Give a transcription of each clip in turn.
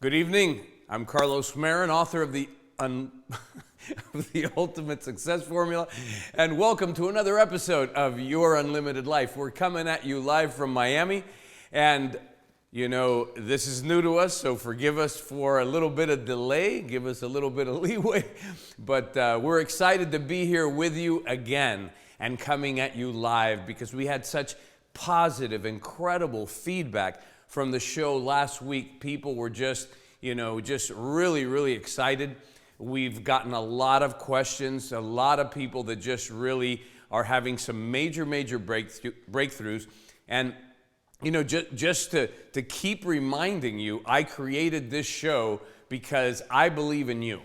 Good evening. I'm Carlos Marin, author of of the Ultimate Success Formula, and welcome to another episode of Your Unlimited Life. We're coming at you live from Miami, and you know, this is new to us, so forgive us for a little bit of delay, give us a little bit of leeway, but we're excited to be here with you again and coming at you live because we had such positive, incredible feedback from the show last week. People were just really excited. We've gotten a lot of questions, a lot of people that just really are having some major breakthroughs. And you know, just to keep reminding you, I created this show because I believe in you.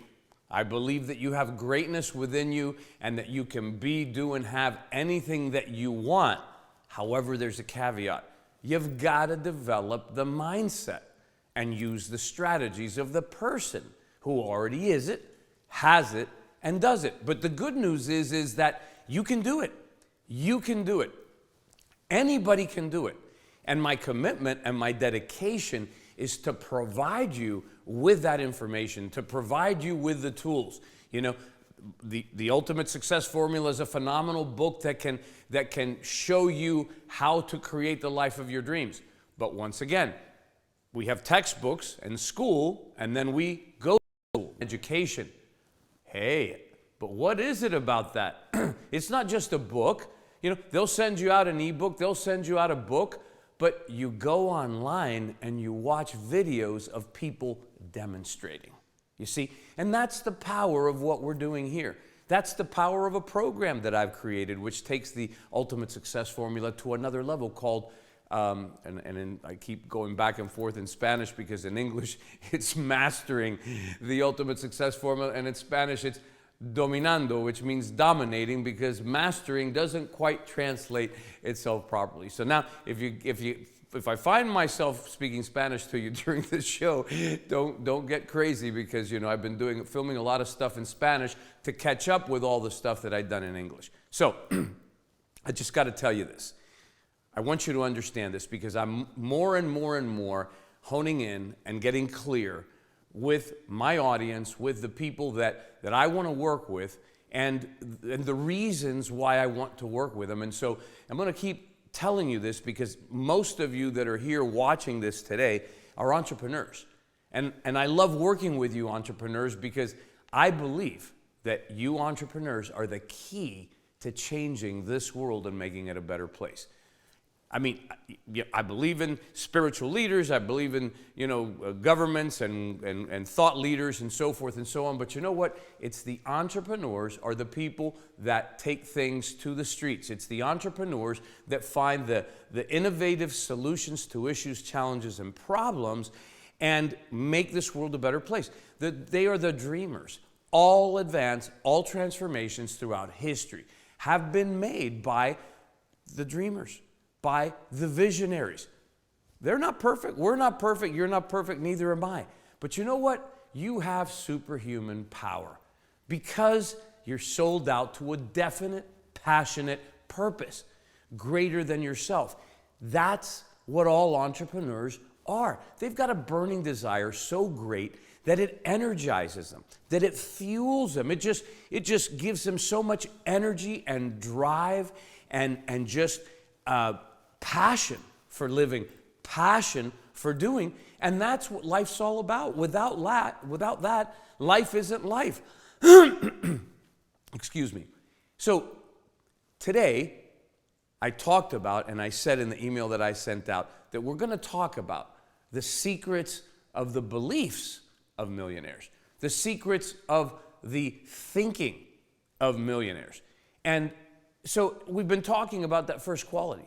I believe that you have greatness within you and that you can be, do, and have anything that you want. However, there's a caveat. You've got to develop the mindset and use the strategies of the person who already is it, has it, and does it. But the good news is that you can do it. You can do it. Anybody can do it. And my commitment and my dedication is to provide you with that information, to provide you with the tools. You know, the Ultimate Success Formula is a phenomenal book that can show you how to create the life of your dreams. But once again, we have textbooks and school, and then we go to education. Hey, but what is it about that? It's not just a book. You know, they'll send you out an ebook, they'll send you out a book, but you go online and you watch videos of people demonstrating. You see, and that's the power of what we're doing here. That's the power of a program that I've created, which takes the Ultimate Success Formula to another level called, I keep going back and forth in Spanish because in English it's mastering the Ultimate Success Formula, and in Spanish it's dominando, which means dominating, because mastering doesn't quite translate itself properly. So now, if I find myself speaking Spanish to you during this show, don't get crazy, because you know I've been filming a lot of stuff in Spanish to catch up with all the stuff that I've done in English. So I just got to tell you this. I want you to understand this, because I'm more and more honing in and getting clear with my audience, with the people that I want to work with, and the reasons why I want to work with them. And so I'm going to keep telling you this because most of you that are here watching this today are entrepreneurs. And I love working with you entrepreneurs because I believe that you entrepreneurs are the key to changing this world and making it a better place. I mean, I believe in spiritual leaders, I believe in, governments and thought leaders and so forth and so on, but you know what? It's the entrepreneurs are the people that take things to the streets. It's the entrepreneurs that find the innovative solutions to issues, challenges, and problems and make this world a better place. They are the dreamers. All advance, all transformations throughout history have been made by the dreamers, by the visionaries. They're not perfect. We're not perfect. You're not perfect. Neither am I. But you know what? You have superhuman power because you're sold out to a definite, passionate purpose greater than yourself. That's what all entrepreneurs are. They've got a burning desire so great that it energizes them, that it fuels them. It just gives them so much energy and drive and just passion for living, passion for doing, and that's what life's all about. Without that, life isn't life. Excuse me. So today, I talked about, and I said in the email that I sent out, that we're going to talk about the secrets of the beliefs of millionaires, the secrets of the thinking of millionaires. And so we've been talking about that first quality.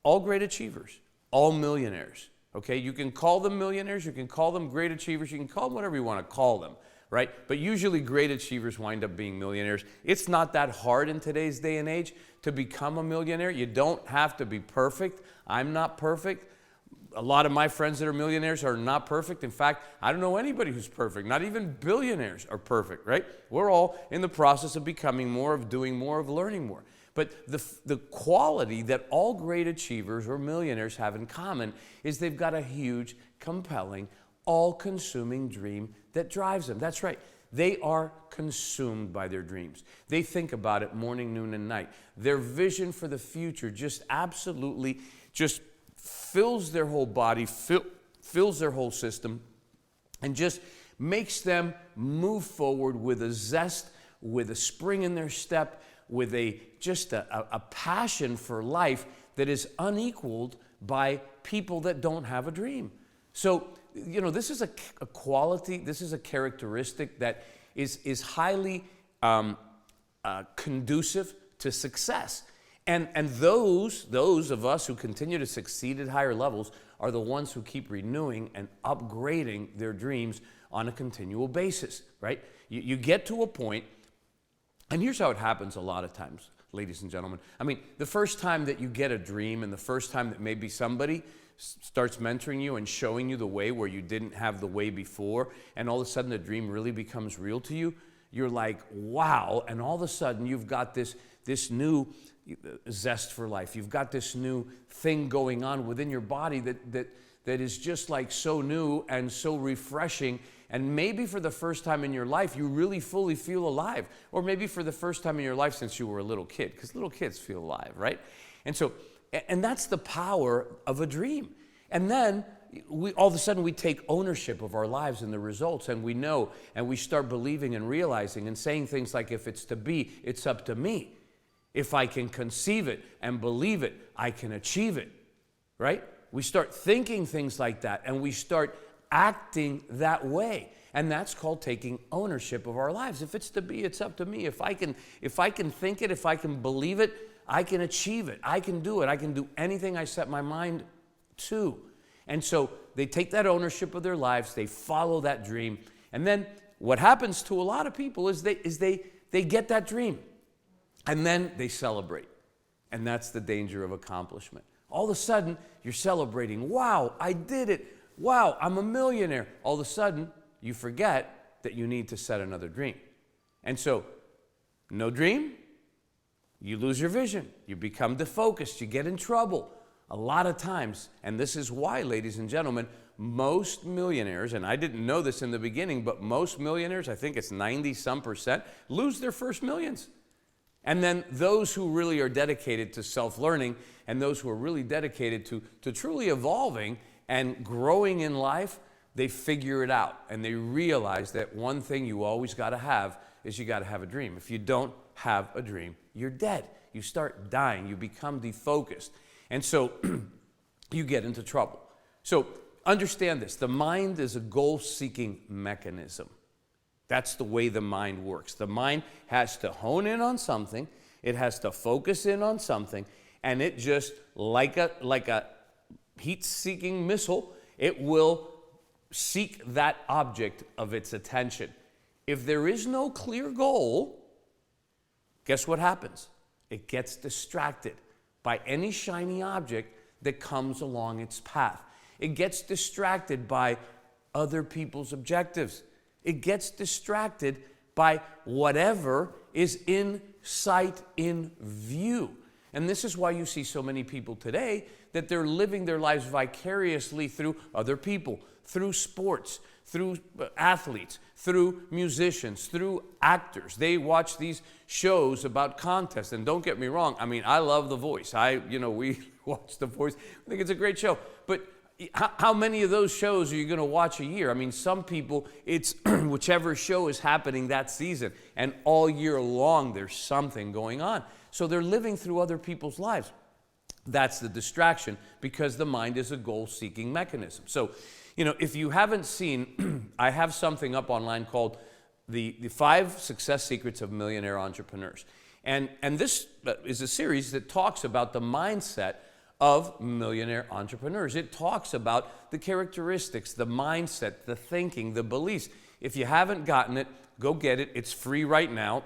All great achievers, all millionaires, okay? You can call them millionaires, you can call them great achievers, you can call them whatever you want to call them, right? But usually great achievers wind up being millionaires. It's not that hard in today's day and age to become a millionaire. You don't have to be perfect. I'm not perfect. A lot of my friends that are millionaires are not perfect. In fact, I don't know anybody who's perfect. Not even billionaires are perfect, right? We're all in the process of becoming more, of doing more, of learning more. But the quality that all great achievers or millionaires have in common is they've got a huge, compelling, all-consuming dream that drives them. That's right. They are consumed by their dreams. They think about it morning, noon, and night. Their vision for the future just absolutely just fills their whole body, fills their whole system, and just makes them move forward with a zest, with a spring in their step, with a passion for life that is unequaled by people that don't have a dream. So, this is a quality, this is a characteristic that is highly conducive to success. And those of us who continue to succeed at higher levels are the ones who keep renewing and upgrading their dreams on a continual basis, right? You get to a point, and here's how it happens a lot of times, ladies and gentlemen. I mean, the first time that you get a dream and the first time that maybe somebody starts mentoring you and showing you the way where you didn't have the way before, and all of a sudden the dream really becomes real to you, you're like, wow, and all of a sudden you've got this new zest for life. You've got this new thing going on within your body that is just like so new and so refreshing. And maybe for the first time in your life, you really fully feel alive. Or maybe for the first time in your life since you were a little kid, because little kids feel alive, right? And that's the power of a dream. And then all of a sudden we take ownership of our lives and the results, and we know, and we start believing and realizing and saying things like, if it's to be, it's up to me. If I can conceive it and believe it, I can achieve it, right? We start thinking things like that, and we start acting that way. And that's called taking ownership of our lives. If it's to be, it's up to me. If I can think it, if I can believe it, I can achieve it. I can do it. I can do anything I set my mind to. And so they take that ownership of their lives, they follow that dream, and then what happens to a lot of people is they get that dream, and then they celebrate. And that's the danger of accomplishment. All of a sudden, you're celebrating. Wow, I did it. Wow, I'm a millionaire. All of a sudden, you forget that you need to set another dream. And so, no dream, you lose your vision. You become defocused. You get in trouble. A lot of times, and this is why, ladies and gentlemen, most millionaires, and I didn't know this in the beginning, but most millionaires, I think it's 90-some%, lose their first millions. And then those who really are dedicated to self-learning and those who are really dedicated to truly evolving and growing in life, they figure it out and they realize that one thing you always got to have is you got to have a dream. If you don't have a dream, you're dead. You start dying. You become defocused. And so you get into trouble. So understand this. The mind is a goal-seeking mechanism. That's the way the mind works. The mind has to hone in on something. It has to focus in on something. And it just, like a heat-seeking missile, it will seek that object of its attention. If there is no clear goal, guess what happens? It gets distracted by any shiny object that comes along its path. It gets distracted by other people's objectives. It gets distracted by whatever is in sight, in view. And this is why you see so many people today that they're living their lives vicariously through other people, through sports, through athletes, through musicians, through actors. They watch these shows about contests, and don't get me wrong, I mean, I love The Voice. We watch The Voice. I think it's a great show. But how many of those shows are you going to watch a year? I mean, some people, it's whichever show is happening that season, and all year long there's something going on. So they're living through other people's lives. That's the distraction, because the mind is a goal-seeking mechanism. So, if you haven't seen, I have something up online called the 5 Success Secrets of Millionaire Entrepreneurs. And this is a series that talks about the mindset of millionaire entrepreneurs. It talks about the characteristics, the mindset, the thinking, the beliefs. If you haven't gotten it, go get it. It's free right now.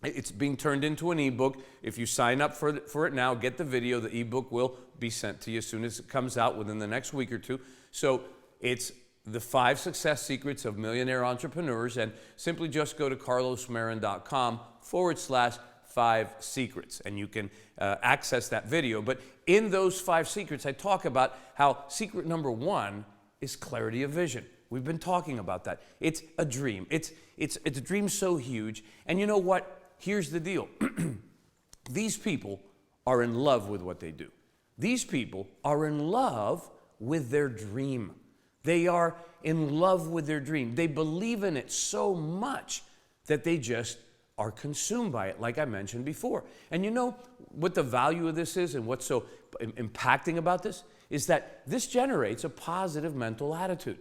It's being turned into an ebook. If you sign up for it now, get the video. The ebook will be sent to you as soon as it comes out within the next week or two. So it's the 5 Success Secrets of Millionaire Entrepreneurs, and simply just go to carlosmarin.com/5 secrets, and you can access that video. But in those 5 secrets, I talk about how secret number 1 is clarity of vision. We've been talking about that. It's a dream. It's a dream so huge. And you know what? Here's the deal. These people are in love with what they do. These people are in love with their dream. They are in love with their dream. They believe in it so much that they just are consumed by it, like I mentioned before. And you know what the value of this is and what's so impacting about this? Is that this generates a positive mental attitude.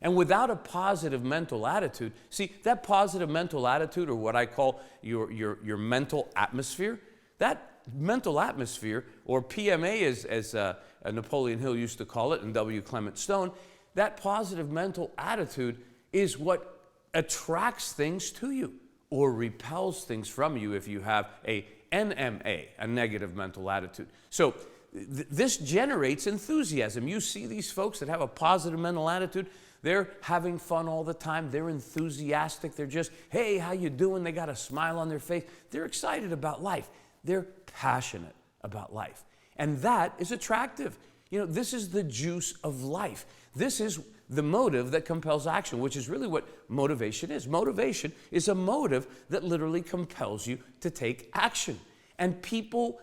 And without a positive mental attitude, see, that positive mental attitude, or what I call your mental atmosphere, that mental atmosphere, or PMA as Napoleon Hill used to call it, and W. Clement Stone, that positive mental attitude is what attracts things to you or repels things from you if you have a NMA, a negative mental attitude. So this generates enthusiasm. You see these folks that have a positive mental attitude, they're having fun all the time. They're enthusiastic. They're just, hey, how you doing? They got a smile on their face. They're excited about life. They're passionate about life. And that is attractive. You know, this is the juice of life. This is the motive that compels action, which is really what motivation is. Motivation is a motive that literally compels you to take action. And people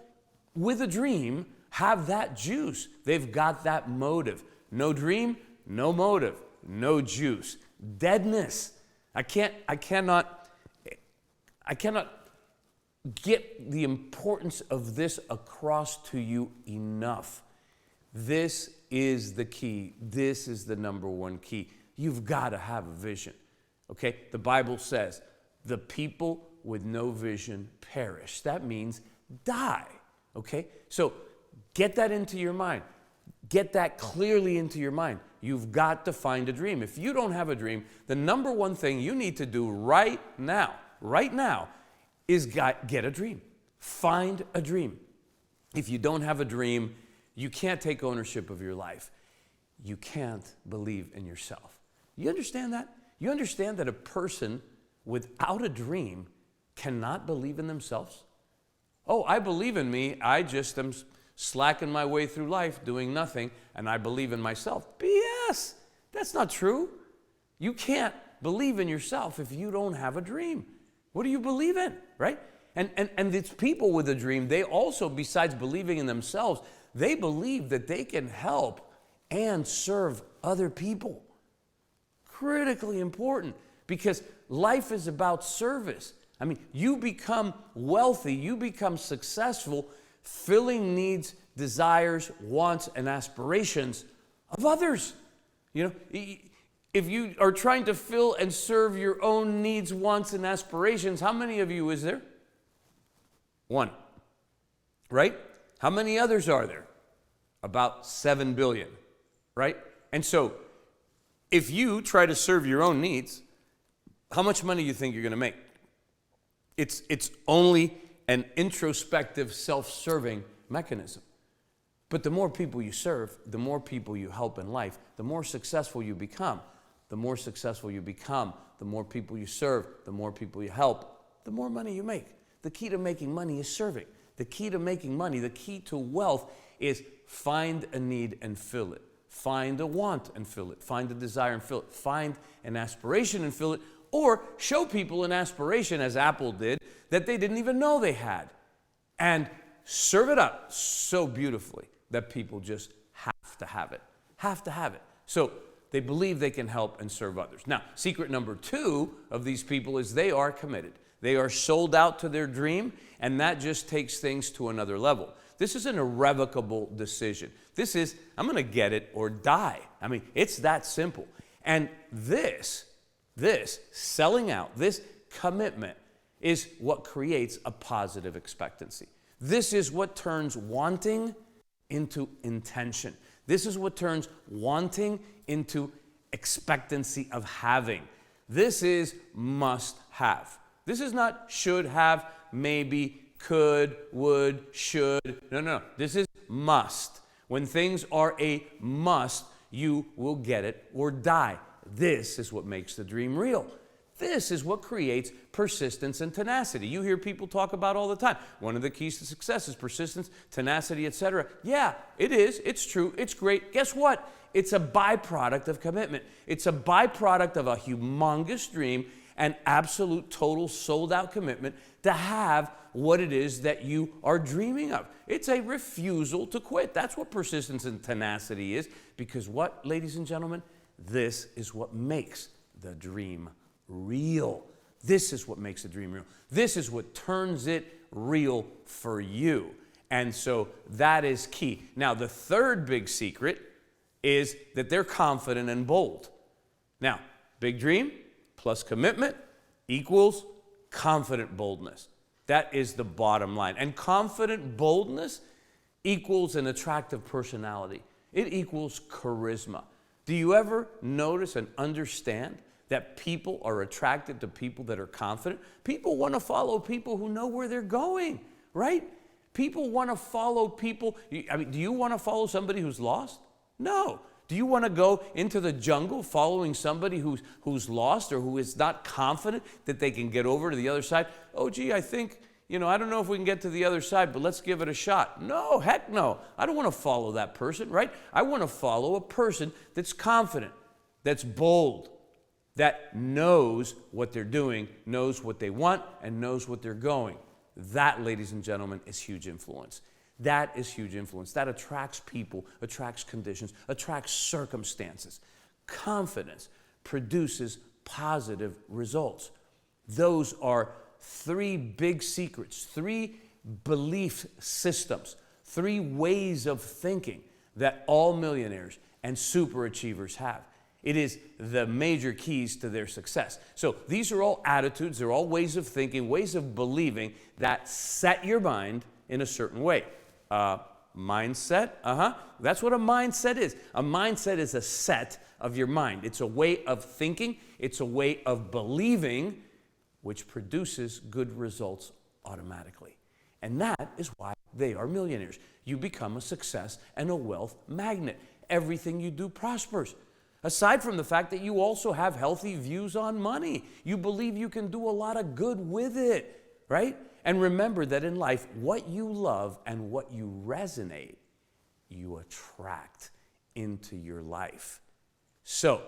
with a dream have that juice. They've got that motive. No dream, no motive, no juice. Deadness. I cannot get the importance of this across to you enough. This is the key. This is the number one key. You've got to have a vision. Okay? The Bible says, the people with no vision perish. That means die. Okay? So get that into your mind. Get that clearly into your mind. You've got to find a dream. If you don't have a dream, the number one thing you need to do right now, is get a dream. Find a dream. If you don't have a dream, you can't take ownership of your life. You can't believe in yourself. You understand that? You understand that a person without a dream cannot believe in themselves? Oh, I believe in me. I just am slacking my way through life doing nothing, and I believe in myself. BS. That's not true. You can't believe in yourself if you don't have a dream. What do you believe in, right? And these people with a dream, they also, besides believing in themselves, they believe that they can help and serve other people. Critically important, because life is about service. I mean, you become wealthy, you become successful, filling needs, desires, wants, and aspirations of others. You know, if you are trying to fill and serve your own needs, wants, and aspirations, how many of you is there? One. Right? How many others are there? About 7 billion. Right? And so, if you try to serve your own needs, how much money do you think you're going to make? It's only an introspective, self-serving mechanism. But the more people you serve, the more people you help in life, the more successful you become. The more successful you become, the more people you serve, the more people you help, the more money you make. The key to making money is serving. The key to making money, the key to wealth is find a need and fill it. Find a want and fill it. Find a desire and fill it. Find an aspiration and fill it. Or show people an aspiration, as Apple did, that they didn't even know they had. And serve it up so beautifully that people just have to have it. Have to have it. So they believe they can help and serve others. Now, secret number 2 of these people is they are committed. They are sold out to their dream, and that just takes things to another level. This is an irrevocable decision. This is, I'm going to get it or die. I mean, it's that simple. And this selling out, this commitment is what creates a positive expectancy. This is what turns wanting into intention. This is what turns wanting into expectancy of having. This is must have. This is not should have, maybe, could, would, should. No. This is must. When things are a must, you will get it or die. This is what makes the dream real. This is what creates persistence and tenacity. You hear people talk about all the time. One of the keys to success is persistence, tenacity, etc. Yeah, it is. It's true. It's great. Guess what? It's a byproduct of commitment. It's a byproduct of a humongous dream and absolute, total, sold-out commitment to have what it is that you are dreaming of. It's a refusal to quit. That's what persistence and tenacity is. Because what, ladies and gentlemen? This is what makes the dream real. This is what makes the dream real. This is what turns it real for you. And so that is key. Now, the third big secret is that they're confident and bold. Now, big dream plus commitment equals confident boldness. That is the bottom line. And confident boldness equals an attractive personality. It equals charisma. Do you ever notice and understand that people are attracted to people that are confident? People want to follow people who know where they're going, right? People want to follow people. I mean, do you want to follow somebody who's lost? No. Do you want to go into the jungle following somebody who's lost or who is not confident that they can get over to the other side? Oh, gee, I think, I don't know if we can get to the other side, but let's give it a shot. No, heck no. I don't want to follow that person, right? I want to follow a person that's confident, that's bold, that knows what they're doing, knows what they want, and knows what they're going. That, ladies and gentlemen, is huge influence. That is huge influence. That attracts people, attracts conditions, attracts circumstances. Confidence produces positive results. Those are three big secrets, three belief systems, three ways of thinking that all millionaires and superachievers have. It is the major keys to their success. So these are all attitudes, they're all ways of thinking, ways of believing that set your mind in a certain way. Mindset, that's what a mindset is. A mindset is a set of your mind. It's a way of thinking, it's a way of believing, which produces good results automatically. And that is why they are millionaires. You become a success and a wealth magnet. Everything you do prospers. Aside from the fact that you also have healthy views on money. You believe you can do a lot of good with it, right? And remember that in life, what you love and what you resonate, you attract into your life. So,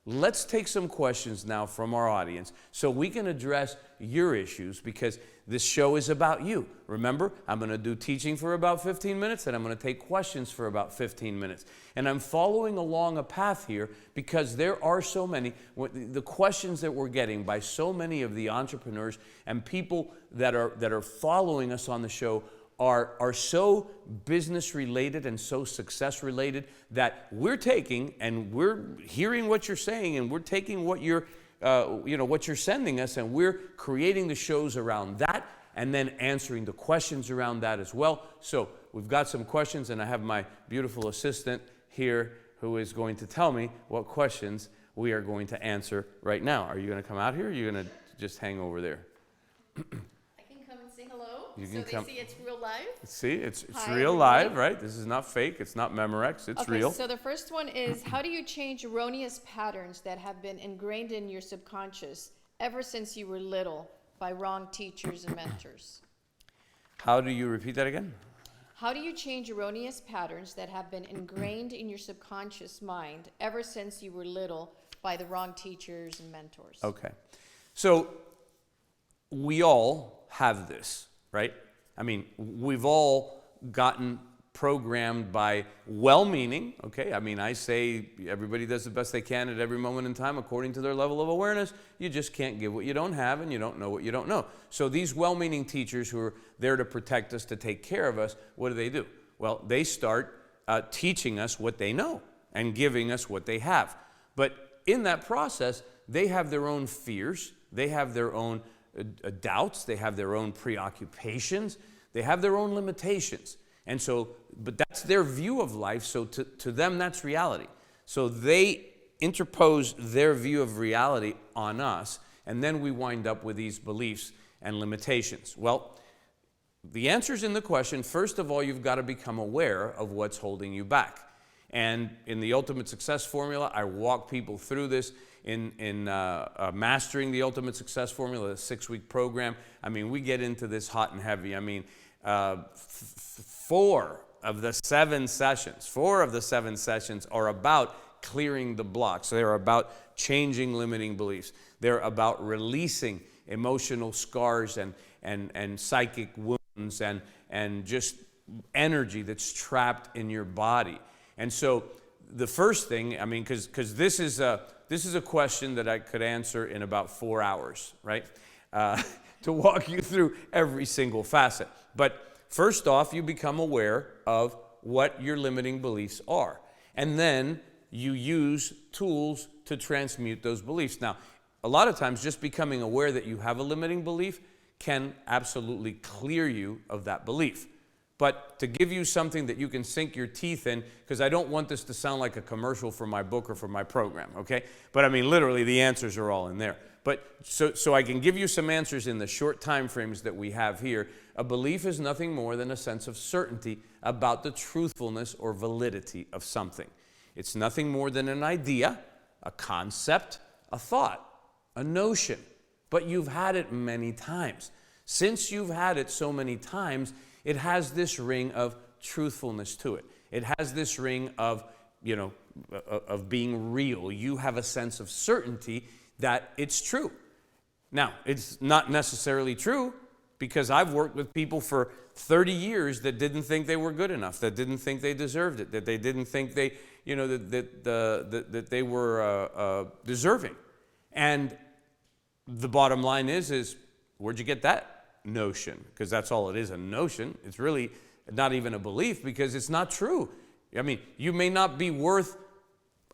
let's take some questions now from our audience so we can address your issues, because this show is about you. Remember, I'm going to do teaching for about 15 minutes and I'm going to take questions for about 15 minutes. And I'm following along a path here because there are so many, the questions that we're getting by so many of the entrepreneurs and people that are following us on the show are so business related and so success related that we're taking and we're hearing what you're saying and we're taking what you're what you're sending us, and we're creating the shows around that and then answering the questions around that as well. So we've got some questions, and I have my beautiful assistant here who is going to tell me what questions we are going to answer right now. Are you going to come out here, or are you going to just hang over there? You can come. They see it's real live? See, it's real live, right? This is not fake. It's not Memorex. It's real. So the first one is, how do you change erroneous patterns that have been ingrained in your subconscious ever since you were little by wrong teachers and mentors? How do you repeat that again? How do you change erroneous patterns that have been ingrained in your subconscious mind ever since you were little by the wrong teachers and mentors? Okay. So we all have this. Right? I mean, we've all gotten programmed by well-meaning, okay? I mean, I say everybody does the best they can at every moment in time according to their level of awareness. You just can't give what you don't have, and you don't know what you don't know. So these well-meaning teachers who are there to protect us, to take care of us, what do? Well, they start teaching us what they know and giving us what they have. But in that process, they have their own fears. They have their own doubts, they have their own preoccupations, they have their own limitations. And so, but that's their view of life, so to them that's reality. So they interpose their view of reality on us, and then we wind up with these beliefs and limitations. Well, the answer's in the question. First of all, you've got to become aware of what's holding you back. And in the Ultimate Success Formula, I walk people through this in Mastering the Ultimate Success Formula, a 6-week program. I mean, we get into this hot and heavy. I mean, 4 of the 7 sessions are about clearing the blocks. They're about changing limiting beliefs. They're about releasing emotional scars and psychic wounds and just energy that's trapped in your body. And so the first thing, I mean, because this is a question that I could answer in about 4 hours, right? To walk you through every single facet. But first off, you become aware of what your limiting beliefs are. And then you use tools to transmute those beliefs. Now, a lot of times just becoming aware that you have a limiting belief can absolutely clear you of that belief. But to give you something that you can sink your teeth in, because I don't want this to sound like a commercial for my book or for my program, okay? But I mean, literally, the answers are all in there. But so I can give you some answers in the short time frames that we have here. A belief is nothing more than a sense of certainty about the truthfulness or validity of something. It's nothing more than an idea, a concept, a thought, a notion. But you've had it many times. Since you've had it so many times, it has this ring of truthfulness to it. It has this ring of, of being real. You have a sense of certainty that it's true. Now, it's not necessarily true because I've worked with people for 30 years that didn't think they were good enough, that didn't think they deserved it, that they didn't think they, that they were deserving. And the bottom line is where'd you get that notion? Because that's all it is, a notion. It's really not even a belief because it's not true. I mean, you may not be worth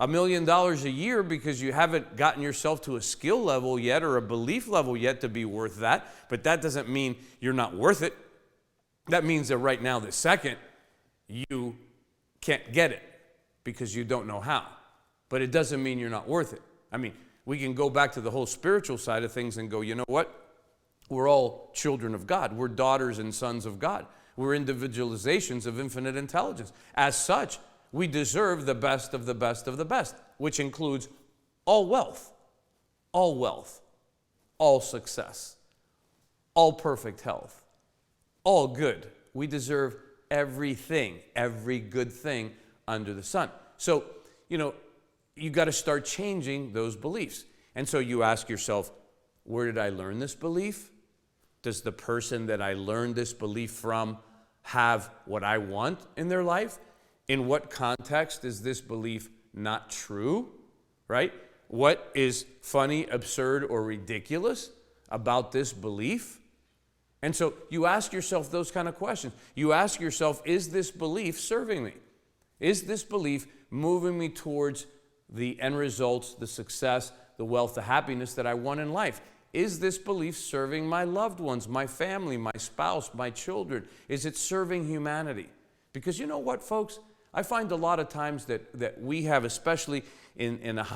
$1 million a year because you haven't gotten yourself to a skill level yet or a belief level yet to be worth that, but that doesn't mean you're not worth it. That means that right now, this second, you can't get it because you don't know how. But it doesn't mean you're not worth it. I mean, we can go back to the whole spiritual side of things and go, you know what? We're all children of God. We're daughters and sons of God. We're individualizations of infinite intelligence. As such, we deserve the best of the best of the best, which includes all wealth, all success, all perfect health, all good. We deserve everything, every good thing under the sun. So, you got to start changing those beliefs. And so you ask yourself, where did I learn this belief? Does the person that I learned this belief from have what I want in their life? In what context is this belief not true, right? What is funny, absurd, or ridiculous about this belief? And so you ask yourself those kind of questions. You ask yourself, is this belief serving me? Is this belief moving me towards the end results, the success, the wealth, the happiness that I want in life? Is this belief serving my loved ones, my family, my spouse, my children? Is it serving humanity? Because you know what, folks? I find a lot of times that we have, especially in a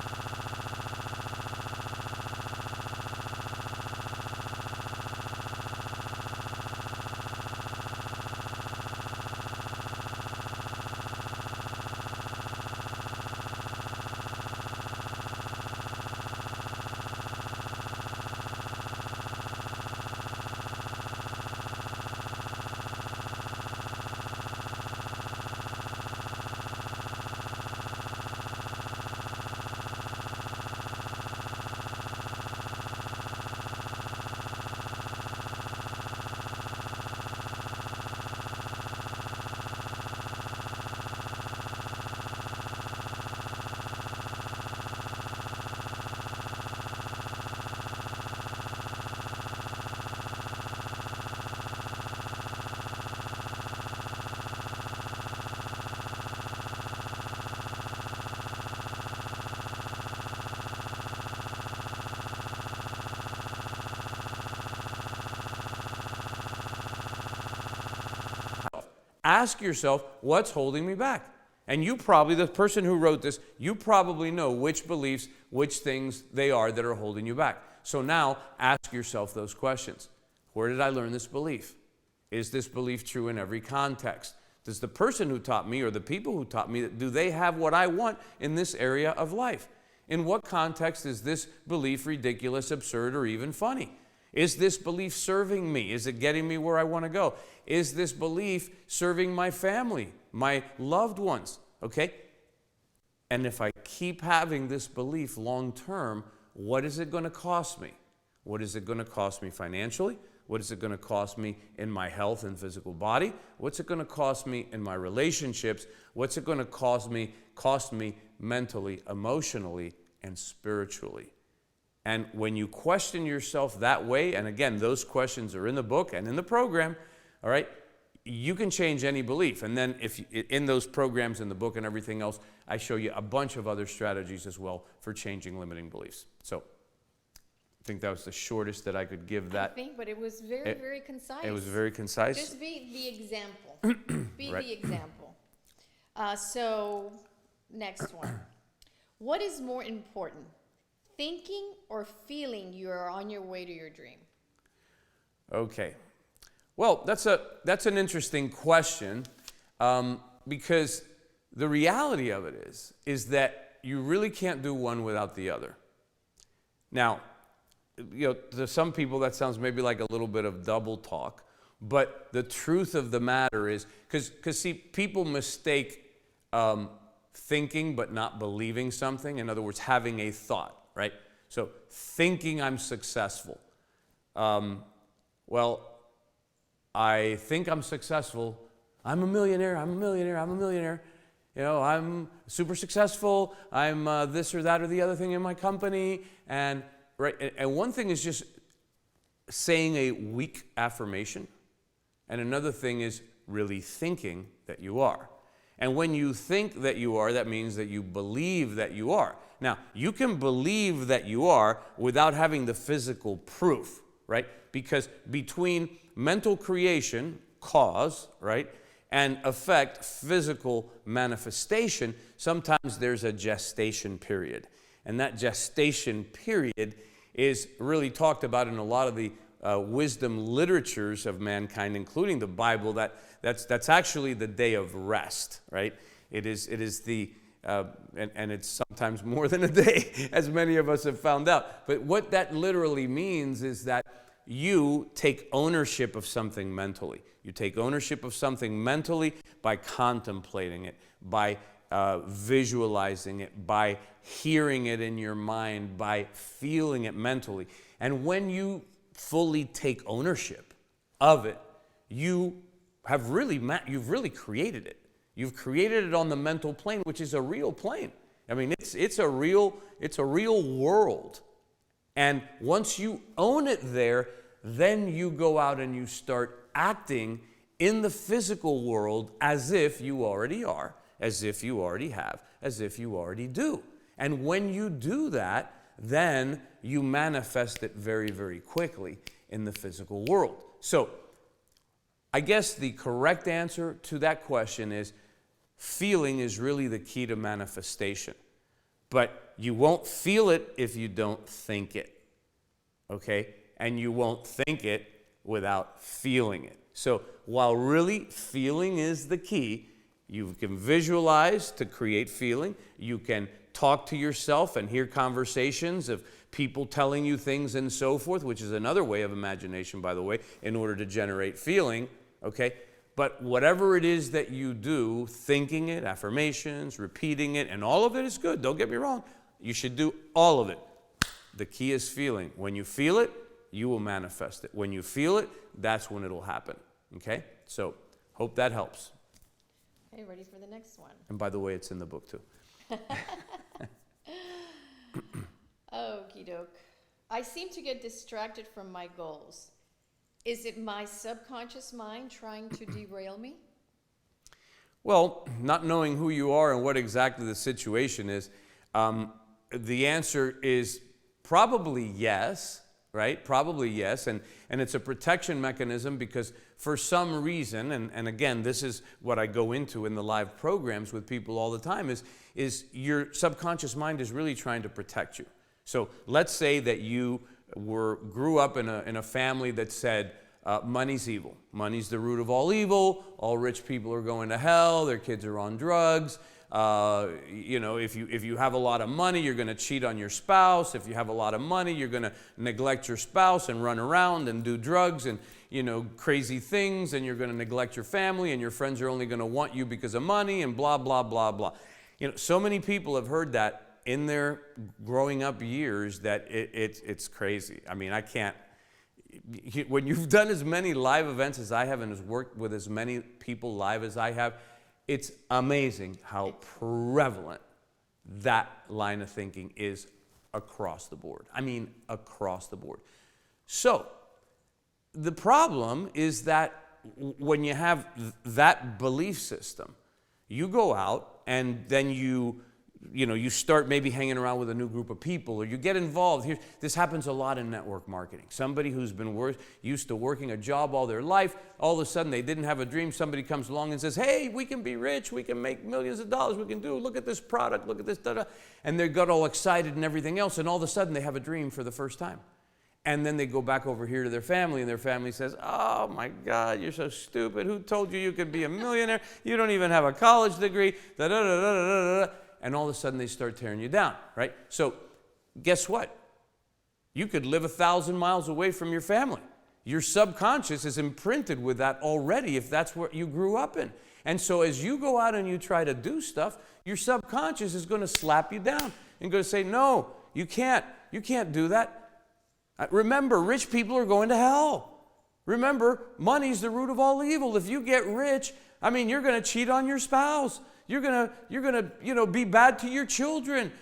ask yourself, what's holding me back? And you probably, the person who wrote this, you probably know which beliefs, which things they are that are holding you back. So now ask yourself those questions. Where did I learn this belief? Is this belief true in every context? Does the person who taught me or the people who taught me, do they have what I want in this area of life? In what context is this belief ridiculous, absurd, or even funny? Is this belief serving me? Is it getting me where I want to go? Is this belief serving my family, my loved ones? Okay? And if I keep having this belief long term, what is it going to cost me? What is it going to cost me financially? What is it going to cost me in my health and physical body? What's it going to cost me in my relationships? What's it going to cost me mentally, emotionally, and spiritually? And when you question yourself that way, and again, those questions are in the book and in the program, all right, you can change any belief. And then if in those programs, in the book and everything else, I show you a bunch of other strategies as well for changing limiting beliefs. So I think that was the shortest that I could give that. I think, but it was very concise. It was very concise. Just be the example. Be Right. the example. So, next one. What is more important, thinking or feeling you are on your way to your dream? Okay. Well, that's an interesting question because the reality of it is that you really can't do one without the other. Now, to some people that sounds maybe like a little bit of double talk, but the truth of the matter is, because see, people mistake thinking but not believing something. In other words, having a thought, right? So thinking I'm successful. Well, I think I'm successful. I'm a millionaire. I'm super successful. I'm this or that or the other thing in my company. And one thing is just saying a weak affirmation. And another thing is really thinking that you are. And when you think that you are, that means that you believe that you are. Now, you can believe that you are without having the physical proof, right? Because between mental creation, cause, right, and effect, physical manifestation, sometimes there's a gestation period. And that gestation period is really talked about in a lot of the wisdom literatures of mankind, including the Bible. That's actually the day of rest, right? It is the and it's sometimes more than a day, as many of us have found out. But what that literally means is that you take ownership of something mentally. You take ownership of something mentally by contemplating it, by visualizing it, by hearing it in your mind, by feeling it mentally. And when you fully take ownership of it, you've really created it. You've created it on the mental plane, which is a real plane. I mean, it's a real world. And once you own it there, then you go out and you start acting in the physical world as if you already are, as if you already have, as if you already do. And when you do that, then you manifest it very, very quickly in the physical world. So I guess the correct answer to that question is feeling is really the key to manifestation. But you won't feel it if you don't think it, okay? And you won't think it without feeling it. So while really feeling is the key, you can visualize to create feeling. You can talk to yourself and hear conversations of people telling you things and so forth, which is another way of imagination, by the way, in order to generate feeling, okay? But whatever it is that you do, thinking it, affirmations, repeating it, and all of it is good. Don't get me wrong. You should do all of it. The key is feeling. When you feel it, you will manifest it. When you feel it, that's when it'll happen. Okay? So, hope that helps. Okay, ready for the next one. And by the way, it's in the book too. Okie doke. I seem to get distracted from my goals. Is it my subconscious mind trying to derail me? Well, not knowing who you are and what exactly the situation is, the answer is probably yes, right? Probably yes. And it's a protection mechanism because for some reason, and again, this is what I go into in the live programs with people all the time, is your subconscious mind is really trying to protect you. So let's say that you grew up in a family that said, money's evil. Money's the root of all evil. All rich people are going to hell. Their kids are on drugs. if you have a lot of money, you're going to cheat on your spouse. If you have a lot of money, you're going to neglect your spouse and run around and do drugs and, crazy things, and you're going to neglect your family, and your friends are only going to want you because of money, and blah, blah, blah, blah. So many people have heard that in their growing up years that it's crazy. I mean, I can't. When you've done as many live events as I have and has worked with as many people live as I have, it's amazing how prevalent that line of thinking is across the board. I mean, across the board. So, the problem is that when you have that belief system, you go out and then you start maybe hanging around with a new group of people, or you get involved. This happens a lot in network marketing. Somebody who's been used to working a job all their life, all of a sudden they didn't have a dream. Somebody comes along and says, hey, we can be rich, we can make millions of dollars, look at this product, look at this, da-da. And they got all excited and everything else, and all of a sudden they have a dream for the first time. And then they go back over here to their family, and their family says, oh my God, you're so stupid. Who told you could be a millionaire? You don't even have a college degree, da-da-da-da-da-da-da. And all of a sudden they start tearing you down, right? So guess what? You could live 1,000 miles away from your family. Your subconscious is imprinted with that already if that's what you grew up in. And so as you go out and you try to do stuff, your subconscious is going to slap you down and going to say, no, you can't do that. Remember, rich people are going to hell. Remember, money's the root of all evil. If you get rich, you're going to cheat on your spouse. You're gonna be bad to your children.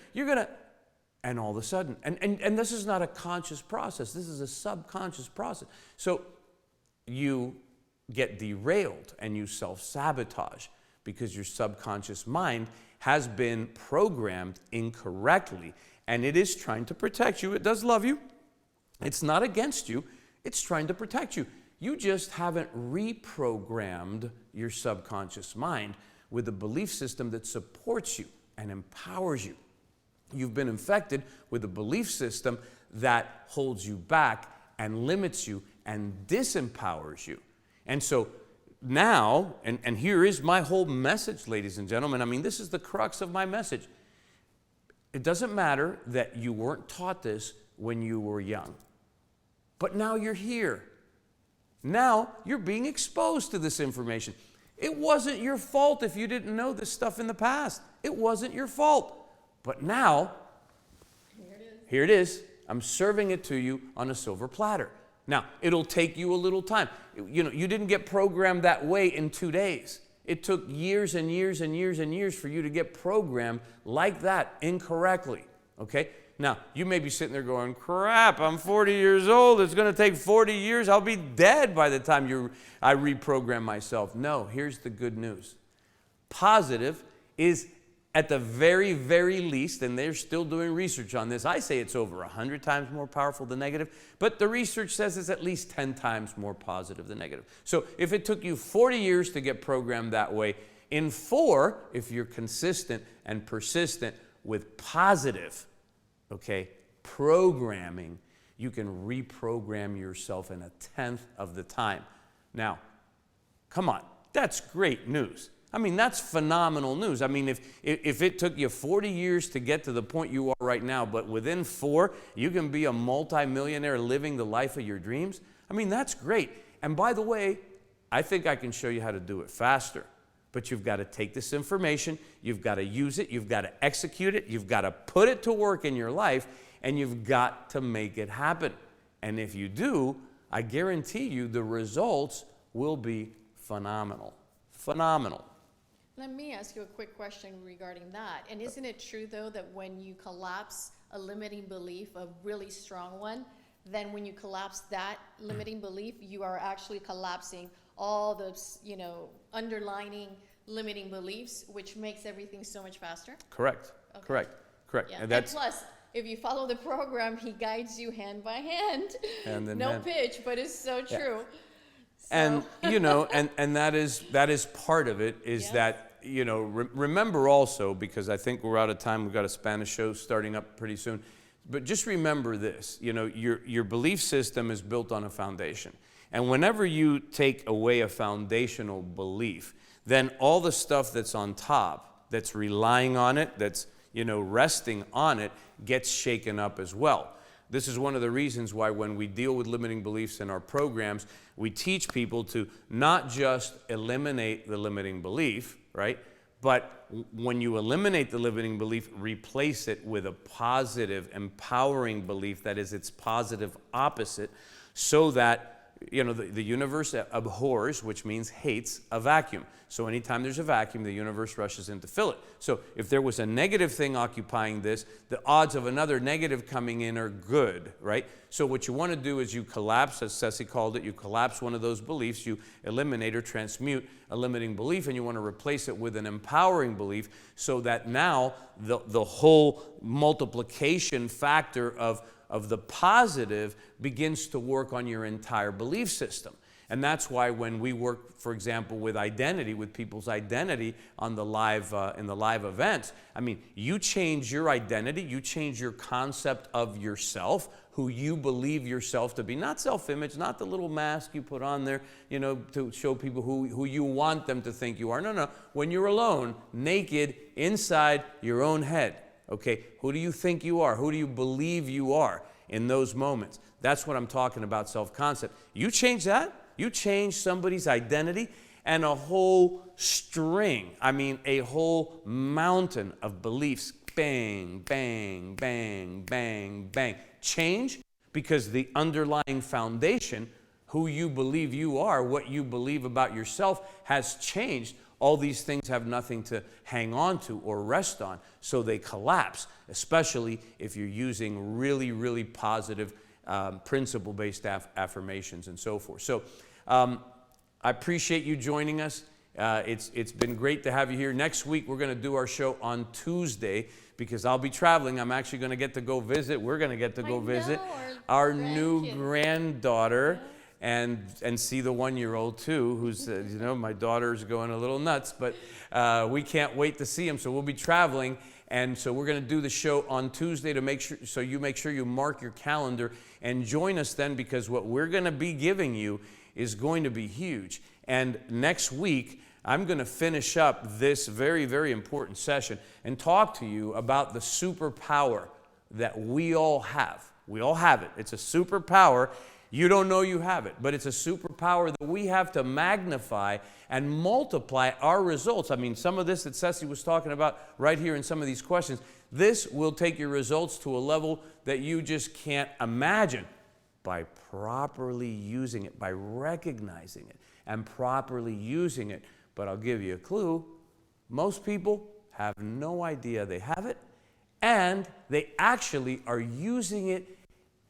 And all of a sudden, and this is not a conscious process. This is a subconscious process. So you get derailed and you self-sabotage because your subconscious mind has been programmed incorrectly, and it is trying to protect you. It does love you. It's not against you. It's trying to protect you. You just haven't reprogrammed your subconscious mind with a belief system that supports you and empowers you. You've been infected with a belief system that holds you back and limits you and disempowers you. And so now, and here is my whole message, ladies and gentlemen. This is the crux of my message. It doesn't matter that you weren't taught this when you were young, but now you're here. Now you're being exposed to this information. It wasn't your fault if you didn't know this stuff in the past. It wasn't your fault. But now, here it is. I'm serving it to you on a silver platter. Now, it'll take you a little time. You didn't get programmed that way in 2 days. It took years and years and years and years for you to get programmed like that incorrectly, okay? Now, you may be sitting there going, crap, I'm 40 years old. It's going to take 40 years. I'll be dead by the time I reprogram myself. No, here's the good news. Positive is at the very, very least, and they're still doing research on this. I say it's over 100 times more powerful than negative, but the research says it's at least 10 times more positive than negative. So if it took you 40 years to get programmed that way, in 4, if you're consistent and persistent with positive, programming, you can reprogram yourself in 1/10 of the time. Now, come on, that's great news. That's phenomenal news. If it took you 40 years to get to the point you are right now, but within 4, you can be a multimillionaire living the life of your dreams, that's great. And by the way, I think I can show you how to do it faster. But you've got to take this information, you've got to use it, you've got to execute it, you've got to put it to work in your life, and you've got to make it happen. And if you do, I guarantee you the results will be phenomenal. Phenomenal. Let me ask you a quick question regarding that. And isn't it true, though, that when you collapse a limiting belief, a really strong one, then when you collapse that limiting belief, you are actually collapsing all the, underlining limiting beliefs, which makes everything so much faster? Correct. Okay. Correct. Yeah. And plus, if you follow the program, he guides you hand by hand. No pitch, but it's so true. Yeah. So. And that is part of it, is that, remember also, because I think we're out of time, we've got a Spanish show starting up pretty soon, but just remember this, your belief system is built on a foundation. And whenever you take away a foundational belief, then all the stuff that's on top that's relying on it, that's, resting on it, gets shaken up as well. This is one of the reasons why when we deal with limiting beliefs in our programs, we teach people to not just eliminate the limiting belief, right? But when you eliminate the limiting belief, replace it with a positive, empowering belief that is its positive opposite, so that the universe abhors, which means hates, a vacuum. So anytime there's a vacuum, the universe rushes in to fill it. So if there was a negative thing occupying this, the odds of another negative coming in are good, right? So what you want to do is you collapse, as Ceci called it, you collapse one of those beliefs, you eliminate or transmute a limiting belief, and you want to replace it with an empowering belief, so that now the whole multiplication factor of the positive begins to work on your entire belief system. And that's why when we work, for example, with identity, with people's identity on the live in the live events, you change your identity, you change your concept of yourself, who you believe yourself to be, not self-image, not the little mask you put on there, to show people who you want them to think you are. No. When you're alone, naked, inside your own head, okay, who do you think you are? Who do you believe you are in those moments? That's what I'm talking about, self-concept. You change that, you change somebody's identity, and a whole string, a whole mountain of beliefs, bang, bang, bang, bang, bang, change, because the underlying foundation, who you believe you are, what you believe about yourself, has changed. All these things have nothing to hang on to or rest on, so they collapse, especially if you're using really, really positive principle-based affirmations and so forth. So I appreciate you joining us. It's been great to have you here. Next week, we're going to do our show on Tuesday, because I'll be traveling. I'm actually going to get to go visit. We're going to get to go visit our new granddaughter. And see the 1-year-old too, who's, my daughter's going a little nuts, but we can't wait to see him. So we'll be traveling, and so we're going to do the show on Tuesday to make sure you mark your calendar and join us then, because what we're going to be giving you is going to be huge. And next week, I'm going to finish up this very, very important session and talk to you about the superpower that we all have. We all have it. It's a superpower. You don't know you have it, but it's a superpower that we have to magnify and multiply our results. Some of this that Ceci was talking about right here in some of these questions, this will take your results to a level that you just can't imagine, by properly using it, by recognizing it and properly using it. But I'll give you a clue. Most people have no idea they have it, and they actually are using it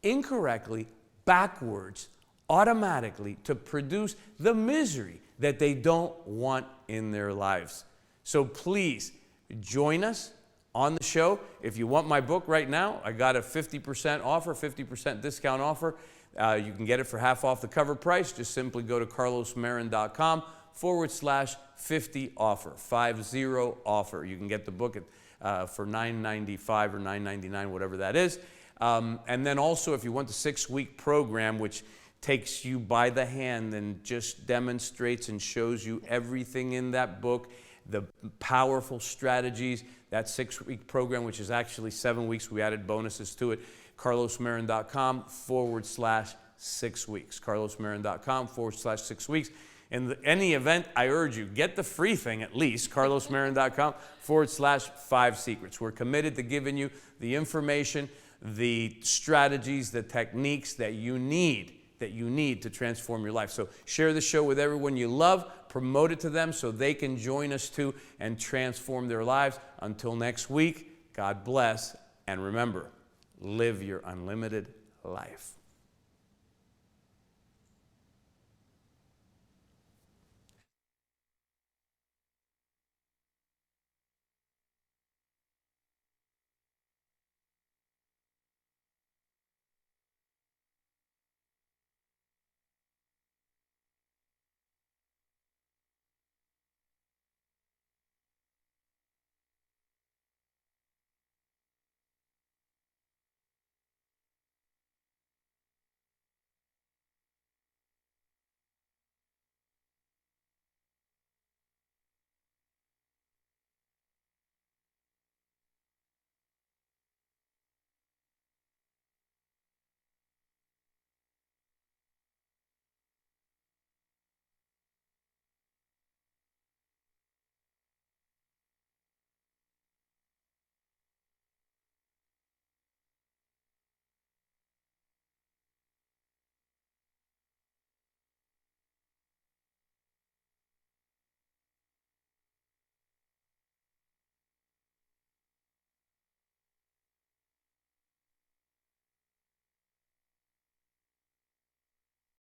incorrectly, backwards, automatically, to produce the misery that they don't want in their lives. So please join us on the show. If you want my book right now, I got a 50% offer, 50% discount offer. You can get it for half off the cover price. Just simply go to carlosmarin.com/50 offer, 50 offer. You can get the book for $9.95 or $9.99, whatever that is. And then also, if you want the 6-week program, which takes you by the hand and just demonstrates and shows you everything in that book, the powerful strategies, that 6-week program, which is actually 7 weeks, we added bonuses to it, carlosmarin.com/6 weeks, carlosmarin.com/6 weeks. In any event, I urge you, get the free thing at least, carlosmarin.com/5 secrets. We're committed to giving you the information, the strategies, the techniques that you need to transform your life. So share the show with everyone you love, promote it to them so they can join us too and transform their lives. Until next week, God bless, and remember, live your unlimited life.